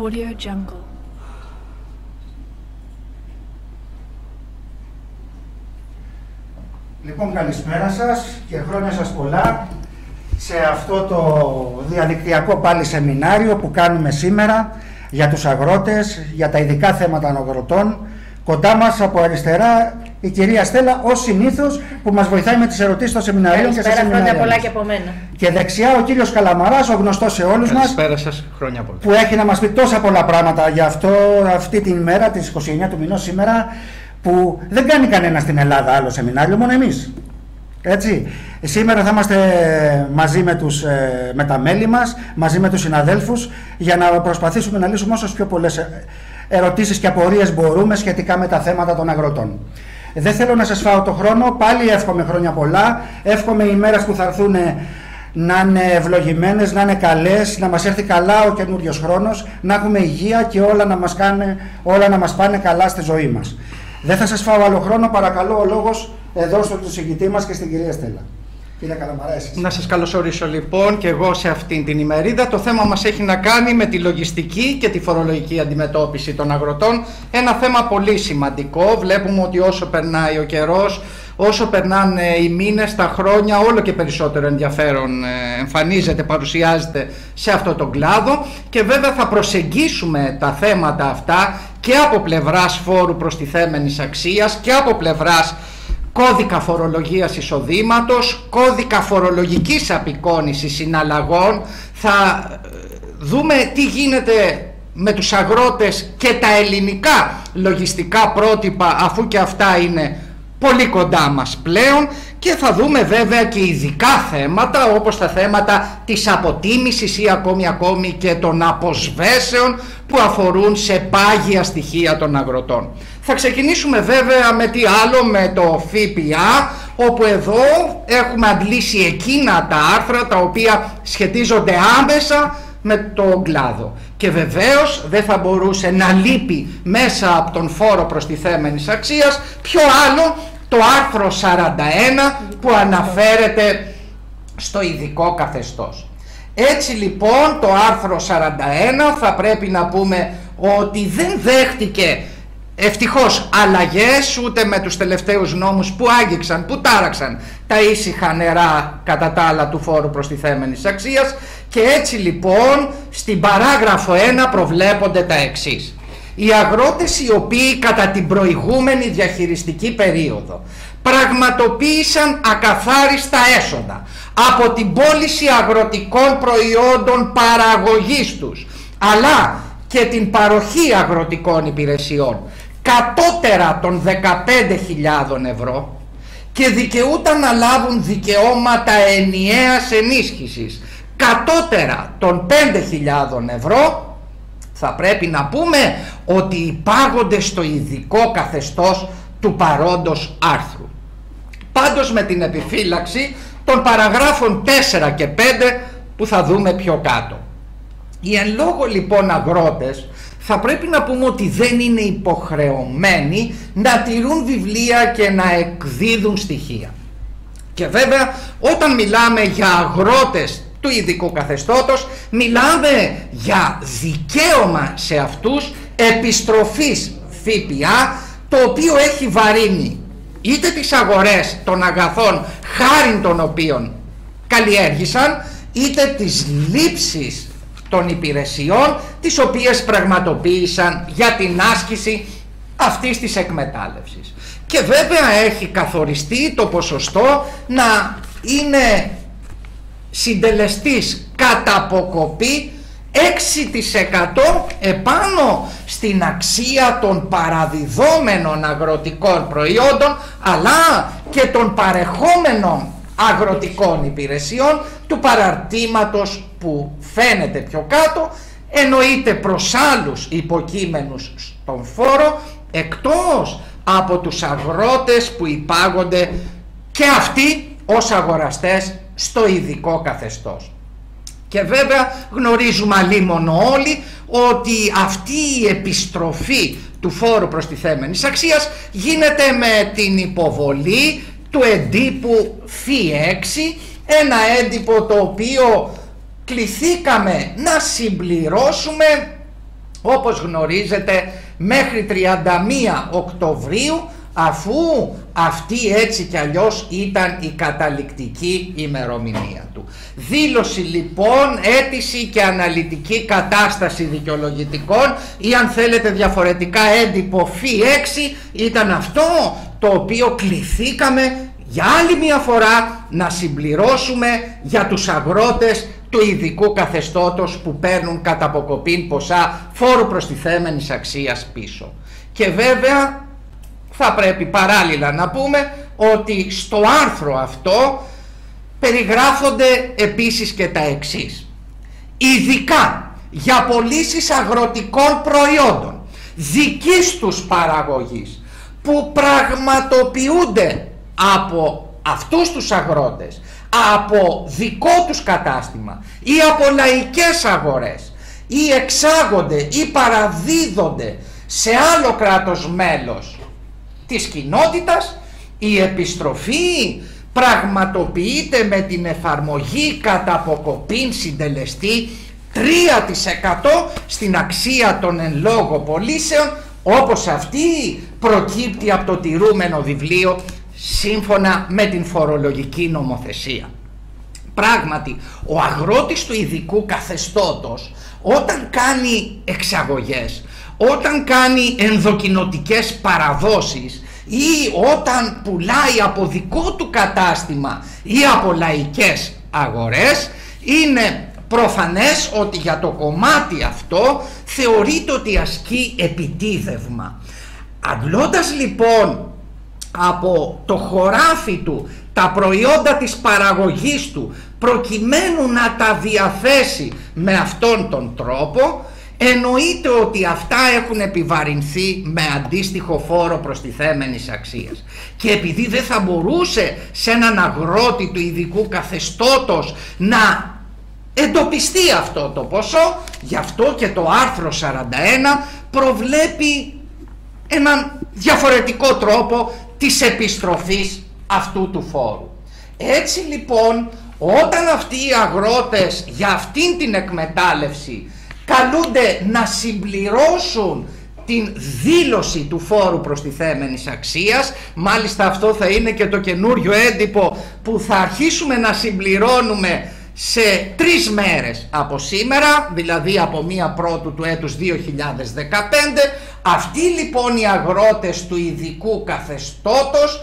Audio Jungle. Λοιπόν, καλησπέρα σας και χρόνια σας πολλά σε αυτό το διαδικτυακό πάλι σεμινάριο που κάνουμε σήμερα για τους αγρότες, για τα ειδικά θέματα των αγροτών. Κοντά μας από αριστερά η κυρία Στέλλα, ως συνήθως, που μας βοηθάει με τις ερωτήσεις των σεμιναρίων και σε σεμινάρια. Χρόνια πολλά και από μένα. Και δεξιά ο κύριος Καλαμαράς, ο γνωστός σε όλους μας. Καλησπέρα σας, χρόνια πολλά. Που έχει να μας πει τόσα πολλά πράγματα για αυτή την ημέρα, τις 29 του μηνός σήμερα, που δεν κάνει κανένα στην Ελλάδα άλλο σεμινάριο, μόνο εμείς. Έτσι. Σήμερα θα είμαστε μαζί με τα μέλη μας, μαζί με τους συναδέλφους, για να προσπαθήσουμε να λύσουμε όσες πιο πολλές ερωτήσεις και απορίες μπορούμε σχετικά με τα θέματα των αγροτών. Δεν θέλω να σας φάω το χρόνο, πάλι εύχομαι χρόνια πολλά, εύχομαι οι μέρες που θα έρθουν να είναι ευλογημένες, να είναι καλές, να μας έρθει καλά ο καινούριος χρόνος, να έχουμε υγεία και όλα να μας πάνε καλά στη ζωή μας. Δεν θα σας φάω άλλο χρόνο, παρακαλώ ο λόγος εδώ στον εισηγητή μας και στην κυρία Στέλλα. Κύριε Καλαμαρά, εσείς. Να σας καλωσορίσω λοιπόν και εγώ σε αυτήν την ημερίδα. Το θέμα μας έχει να κάνει με τη λογιστική και τη φορολογική αντιμετώπιση των αγροτών. Ένα θέμα πολύ σημαντικό. Βλέπουμε ότι όσο περνάει ο καιρός, όσο περνάνε οι μήνες, τα χρόνια, όλο και περισσότερο ενδιαφέρον εμφανίζεται, παρουσιάζεται σε αυτό τον κλάδο, και βέβαια θα προσεγγίσουμε τα θέματα αυτά και από πλευράς φόρου προστιθέμενης αξίας και από πλευράς κώδικα φορολογίας εισοδήματος, κώδικα φορολογικής απεικόνησης συναλλαγών. Θα δούμε τι γίνεται με τους αγρότες και τα ελληνικά λογιστικά πρότυπα, αφού και αυτά είναι πολύ κοντά μας πλέον, και θα δούμε βέβαια και ειδικά θέματα όπως τα θέματα της αποτίμησης ή ακόμη και των αποσβέσεων που αφορούν σε πάγια στοιχεία των αγροτών. Θα ξεκινήσουμε βέβαια με τι άλλο, με το ΦΠΑ, όπου εδώ έχουμε αντλήσει εκείνα τα άρθρα τα οποία σχετίζονται άμεσα με τον κλάδο. Και βεβαίως δεν θα μπορούσε να λείπει μέσα από τον φόρο προστιθέμενης αξίας ποιο άλλο, το άρθρο 41 που αναφέρεται στο ειδικό καθεστώς. Έτσι λοιπόν το άρθρο 41 θα πρέπει να πούμε ότι δεν δέχτηκε ευτυχώς αλλαγές ούτε με τους τελευταίους νόμους που άγγιξαν, που τάραξαν τα ήσυχα νερά κατά τα άλλα του φόρου προστιθέμενης αξίας, και έτσι λοιπόν στην παράγραφο 1 προβλέπονται τα εξής. Οι αγρότες οι οποίοι κατά την προηγούμενη διαχειριστική περίοδο πραγματοποίησαν ακαθάριστα έσοδα από την πώληση αγροτικών προϊόντων παραγωγής τους, αλλά και την παροχή αγροτικών υπηρεσιών κατώτερα των 15.000 ευρώ και δικαιούταν να λάβουν δικαιώματα ενιαίας ενίσχυσης κατώτερα των 5.000 ευρώ, θα πρέπει να πούμε ότι υπάγονται στο ειδικό καθεστώς του παρόντος άρθρου. Πάντως με την επιφύλαξη των παραγράφων 4 και 5 που θα δούμε πιο κάτω. Οι εν λόγω λοιπόν αγρότες θα πρέπει να πούμε ότι δεν είναι υποχρεωμένοι να τηρούν βιβλία και να εκδίδουν στοιχεία. Και βέβαια όταν μιλάμε για αγρότες του ειδικού καθεστώτος, μιλάμε για δικαίωμα σε αυτούς επιστροφής ΦΠΑ, το οποίο έχει βαρύνει είτε τις αγορές των αγαθών χάριν των οποίων καλλιέργησαν, είτε τις λήψεις των υπηρεσιών τις οποίες πραγματοποίησαν για την άσκηση αυτής της εκμετάλλευσης. Και βέβαια έχει καθοριστεί το ποσοστό να είναι συντελεστής κατά αποκοπή 6% επάνω στην αξία των παραδιδόμενων αγροτικών προϊόντων, αλλά και των παρεχόμενων αγροτικών υπηρεσιών του παραρτήματος που φαίνεται πιο κάτω, εννοείται προς άλλους υποκείμενους στον φόρο, εκτός από τους αγρότες που υπάγονται και αυτοί ως αγοραστές στο ειδικό καθεστώς. Και βέβαια γνωρίζουμε αλίμονο όλοι ότι αυτή η επιστροφή του φόρου προστιθέμενης αξίας γίνεται με την υποβολή του εντύπου ΦΥ6, ένα έντυπο το οποίο κληθήκαμε να συμπληρώσουμε όπως γνωρίζετε, μέχρι 31 Οκτωβρίου, αφού αυτή έτσι κι αλλιώς ήταν η καταληκτική ημερομηνία του. Δήλωση λοιπόν, αίτηση και αναλυτική κατάσταση δικαιολογητικών, ή αν θέλετε διαφορετικά έντυπο φι 6, ήταν αυτό το οποίο κληθήκαμε για άλλη μια φορά να συμπληρώσουμε για τους αγρότες του ειδικού καθεστώτος που παίρνουν κατά αποκοπήν ποσά φόρου προστιθέμενης αξίας πίσω. Και βέβαια θα πρέπει παράλληλα να πούμε ότι στο άρθρο αυτό περιγράφονται επίσης και τα εξής. Ειδικά για πωλήσεις αγροτικών προϊόντων δικής τους παραγωγής που πραγματοποιούνται από αυτούς τους αγρότες, από δικό τους κατάστημα ή από λαϊκές αγορές, ή εξάγονται ή παραδίδονται σε άλλο κράτος μέλος της κοινότητας, η επιστροφή πραγματοποιείται με την εφαρμογή κατά αποκοπήν συντελεστή 3% στην αξία των εν λόγω πωλήσεων, όπως αυτή προκύπτει από το τηρούμενο βιβλίο σύμφωνα με την φορολογική νομοθεσία. Πράγματι, ο αγρότης του ειδικού καθεστώτος όταν κάνει εξαγωγές, όταν κάνει ενδοκοινοτικές παραδόσεις ή όταν πουλάει από δικό του κατάστημα ή από λαϊκές αγορές, είναι προφανές ότι για το κομμάτι αυτό θεωρείται ότι ασκεί επιτίδευμα. Αντλώντας λοιπόν από το χωράφι του τα προϊόντα της παραγωγής του προκειμένου να τα διαθέσει με αυτόν τον τρόπο, εννοείται ότι αυτά έχουν επιβαρυνθεί με αντίστοιχο φόρο προστιθέμενης αξίας. Και επειδή δεν θα μπορούσε σε έναν αγρότη του ειδικού καθεστώτος να εντοπιστεί αυτό το ποσό, γι' αυτό και το άρθρο 41 προβλέπει έναν διαφορετικό τρόπο της επιστροφής αυτού του φόρου. Έτσι λοιπόν, όταν αυτοί οι αγρότες για αυτήν την εκμετάλλευση καλούνται να συμπληρώσουν την δήλωση του φόρου προστιθέμενης αξίας, μάλιστα αυτό θα είναι και το καινούριο έντυπο που θα αρχίσουμε να συμπληρώνουμε σε 3 μέρες από σήμερα, δηλαδή από 1 Πρώτου του έτους 2015, αυτοί λοιπόν οι αγρότες του ειδικού καθεστώτος